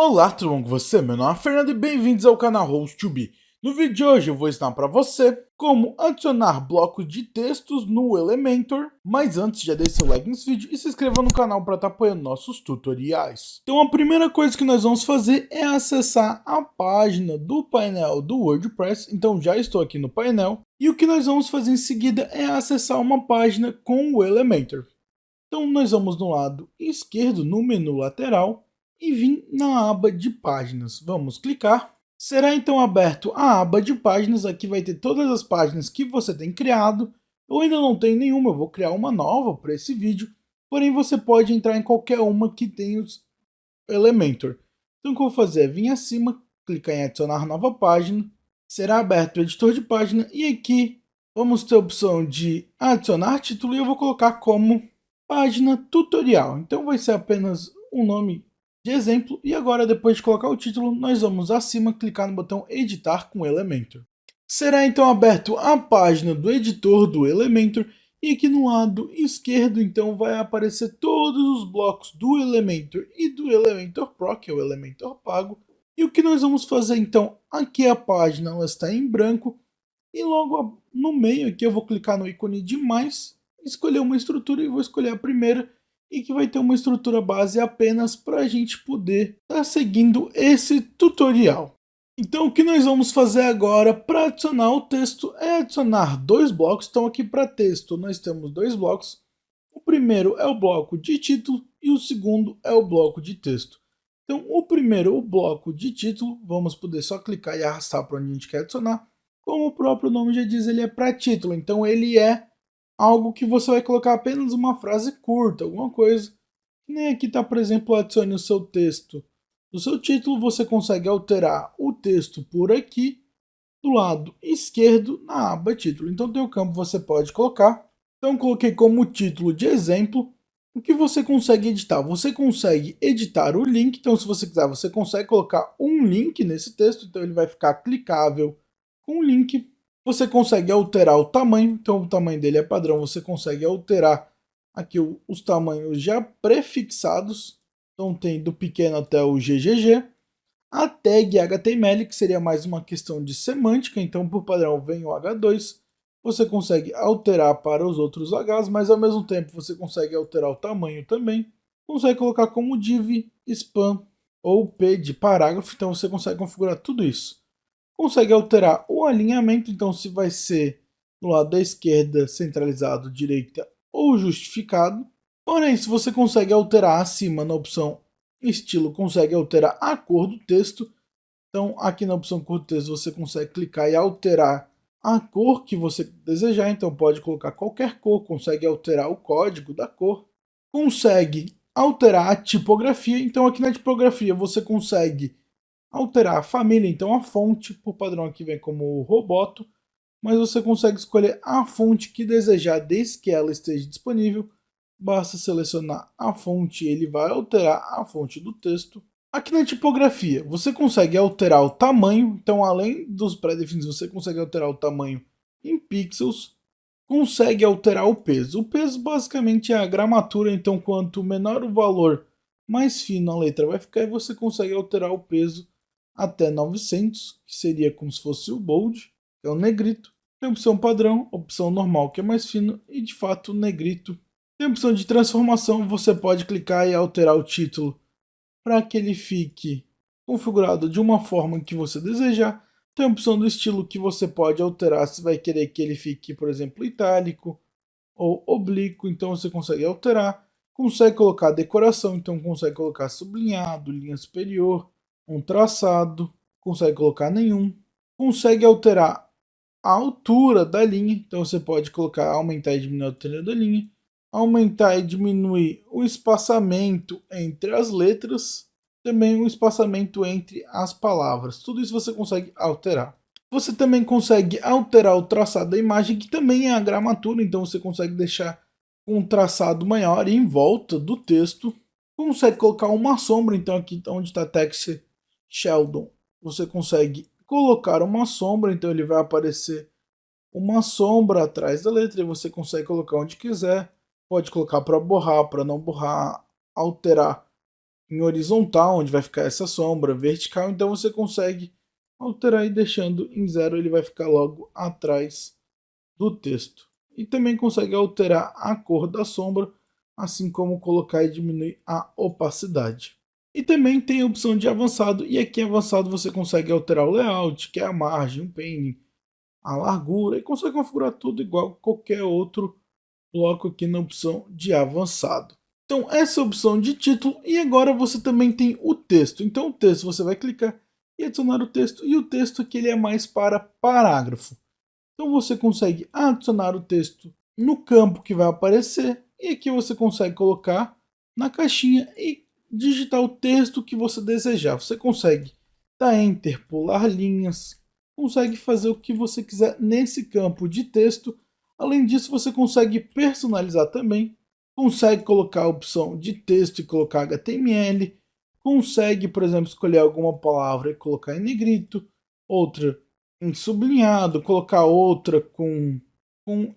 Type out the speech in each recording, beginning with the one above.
Olá, tudo bom com você? Meu nome é Fernando e bem-vindos ao canal Host2B. No vídeo de hoje eu vou ensinar para você como adicionar blocos de textos no Elementor, mas antes já deixe seu like nesse vídeo e se inscreva no canal para estar apoiando nossos tutoriais. Então a primeira coisa que nós vamos fazer é acessar a página do painel do WordPress, então já estou aqui no painel, e o que nós vamos fazer em seguida é acessar uma página com o Elementor. Então nós vamos no lado esquerdo, no menu lateral, e vir na aba de páginas. Vamos clicar. Será então aberto a aba de páginas. Aqui vai ter todas as páginas que você tem criado. Eu ainda não tenho nenhuma, eu vou criar uma nova para esse vídeo. Porém, você pode entrar em qualquer uma que tenha os Elementor. Então o que eu vou fazer é vir acima, clicar em adicionar nova página. Será aberto o editor de página e aqui vamos ter a opção de adicionar título e eu vou colocar como página tutorial. Então vai ser apenas um nome de exemplo. E agora, depois de colocar o título, nós vamos acima clicar no botão editar com Elementor. Será então aberto a página do editor do Elementor. E aqui no lado esquerdo, então, vai aparecer todos os blocos do Elementor e do Elementor Pro, que é o Elementor pago. E o que nós vamos fazer então? Aqui a página ela está em branco. E logo no meio aqui eu vou clicar no ícone de mais, escolher uma estrutura e vou escolher a primeira e que vai ter uma estrutura base apenas para a gente poder estar seguindo esse tutorial. Então o que nós vamos fazer agora para adicionar o texto é adicionar dois blocos. Então aqui para texto nós temos dois blocos. O primeiro é o bloco de título e o segundo é o bloco de texto. Então o primeiro, o bloco de título, vamos poder só clicar e arrastar para onde a gente quer adicionar. Como o próprio nome já diz, ele é para título, então ele é algo que você vai colocar apenas uma frase curta, alguma coisa. Nem aqui está, por exemplo, adicione o seu texto. No seu título você consegue alterar o texto por aqui, do lado esquerdo, na aba título. Então tem o campo que você pode colocar. Então coloquei como título de exemplo. O que você consegue editar? Você consegue editar o link, então se você quiser você consegue colocar um link nesse texto, então ele vai ficar clicável com o link. Você consegue alterar o tamanho, então o tamanho dele é padrão, você consegue alterar aqui os tamanhos já prefixados, então tem do pequeno até o GGG. A tag HTML, que seria mais uma questão de semântica, então por padrão vem o H2. Você consegue alterar para os outros Hs, mas ao mesmo tempo você consegue alterar o tamanho também. Consegue colocar como div, span ou p de parágrafo, então você consegue configurar tudo isso. Consegue alterar o alinhamento, então se vai ser do lado da esquerda centralizado, direita ou justificado. Porém, se você consegue alterar acima na opção estilo, consegue alterar a cor do texto. Então aqui na opção cor do texto você consegue clicar e alterar a cor que você desejar. Então pode colocar qualquer cor, consegue alterar o código da cor. Consegue alterar a tipografia. Então aqui na tipografia você consegue alterar a família, então a fonte, por padrão aqui vem como Roboto, mas você consegue escolher a fonte que desejar desde que ela esteja disponível. Basta selecionar a fonte, ele vai alterar a fonte do texto. Aqui na tipografia, você consegue alterar o tamanho, então além dos pré-definidos, você consegue alterar o tamanho em pixels, consegue alterar o peso. O peso basicamente é a gramatura, então quanto menor o valor, mais fino a letra vai ficar e você consegue alterar o peso até 900, que seria como se fosse o bold, que é o negrito. Tem a opção padrão, opção normal, que é mais fino, e de fato o negrito. Tem a opção de transformação, você pode clicar e alterar o título para que ele fique configurado de uma forma que você desejar. Tem a opção do estilo que você pode alterar, se vai querer que ele fique, por exemplo, itálico ou oblíquo, então você consegue alterar. Consegue colocar decoração, então consegue colocar sublinhado, linha superior, um traçado, consegue colocar nenhum. Consegue alterar a altura da linha, então você pode colocar, aumentar e diminuir a altura da linha. Aumentar e diminuir o espaçamento entre as letras, também o espaçamento entre as palavras. Tudo isso você consegue alterar. Você também consegue alterar o traçado da imagem, que também é a gramatura, então você consegue deixar um traçado maior em volta do texto. Consegue colocar uma sombra, então aqui onde está text Sheldon, você consegue colocar uma sombra, então ele vai aparecer uma sombra atrás da letra e você consegue colocar onde quiser. Pode colocar para borrar, para não borrar, alterar em horizontal, onde vai ficar essa sombra, vertical, então você consegue alterar e deixando em 0, ele vai ficar logo atrás do texto. E também consegue alterar a cor da sombra, assim como colocar e diminuir a opacidade. E também tem a opção de avançado, e aqui em avançado você consegue alterar o layout, que é a margem, o padding, a largura, e consegue configurar tudo igual a qualquer outro bloco aqui na opção de avançado. Então essa é a opção de título, e agora você também tem o texto. Então o texto você vai clicar e adicionar o texto, e o texto aqui ele é mais para parágrafo. Então você consegue adicionar o texto no campo que vai aparecer, e aqui você consegue colocar na caixinha e digitar o texto que você desejar. Você consegue dar Enter, pular linhas, consegue fazer o que você quiser nesse campo de texto. Além disso, você consegue personalizar também, consegue colocar a opção de texto e colocar HTML, consegue, por exemplo, escolher alguma palavra e colocar em negrito, outra em sublinhado, colocar outra com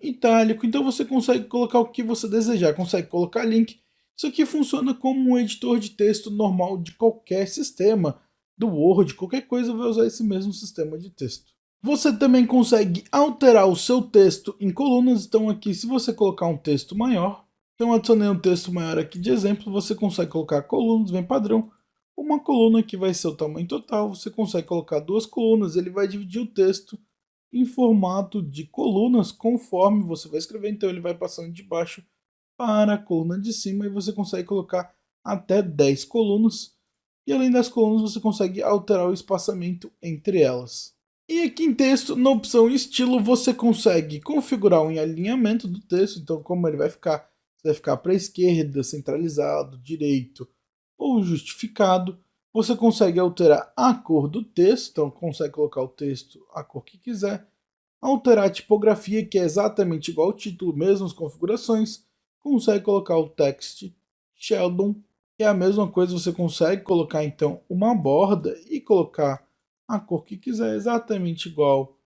itálico. Então você consegue colocar o que você desejar, consegue colocar link. Isso aqui funciona como um editor de texto normal de qualquer sistema, do Word, qualquer coisa vai usar esse mesmo sistema de texto. Você também consegue alterar o seu texto em colunas, então aqui se você colocar um texto maior, então adicionei um texto maior aqui de exemplo, você consegue colocar colunas, vem padrão, uma coluna que vai ser o tamanho total, você consegue colocar duas colunas, ele vai dividir o texto em formato de colunas conforme você vai escrever, então ele vai passando de baixo para a coluna de cima e você consegue colocar até 10 colunas, e além das colunas você consegue alterar o espaçamento entre elas. E aqui em texto, na opção estilo, você consegue configurar um alinhamento do texto, então como ele vai ficar, se vai ficar para a esquerda, centralizado, direito ou justificado. Você consegue alterar a cor do texto, então consegue colocar o texto a cor que quiser. Alterar a tipografia, que é exatamente igual ao título, mesmas configurações. Consegue colocar o text Sheldon, que é a mesma coisa, você consegue colocar então uma borda e colocar a cor que quiser, exatamente igual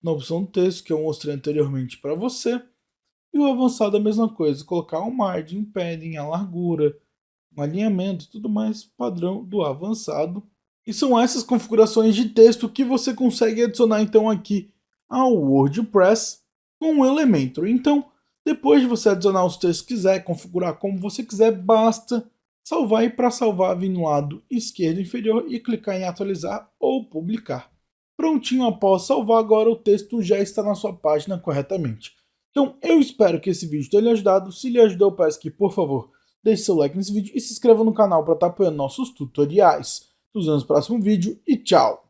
na opção do texto que eu mostrei anteriormente para você. E o avançado é a mesma coisa, colocar o margin, o padding, a largura, um alinhamento, tudo mais padrão do avançado. E são essas configurações de texto que você consegue adicionar então aqui ao WordPress com o Elementor. Então, depois de você adicionar os textos que quiser, configurar como você quiser, basta salvar, e para salvar vir no lado esquerdo inferior e clicar em atualizar ou publicar. Prontinho, após salvar, agora o texto já está na sua página corretamente. Então eu espero que esse vídeo tenha lhe ajudado. Se lhe ajudou, eu peço que, por favor, deixe seu like nesse vídeo e se inscreva no canal para estar apoiando nossos tutoriais. Nos vemos no próximo vídeo e tchau!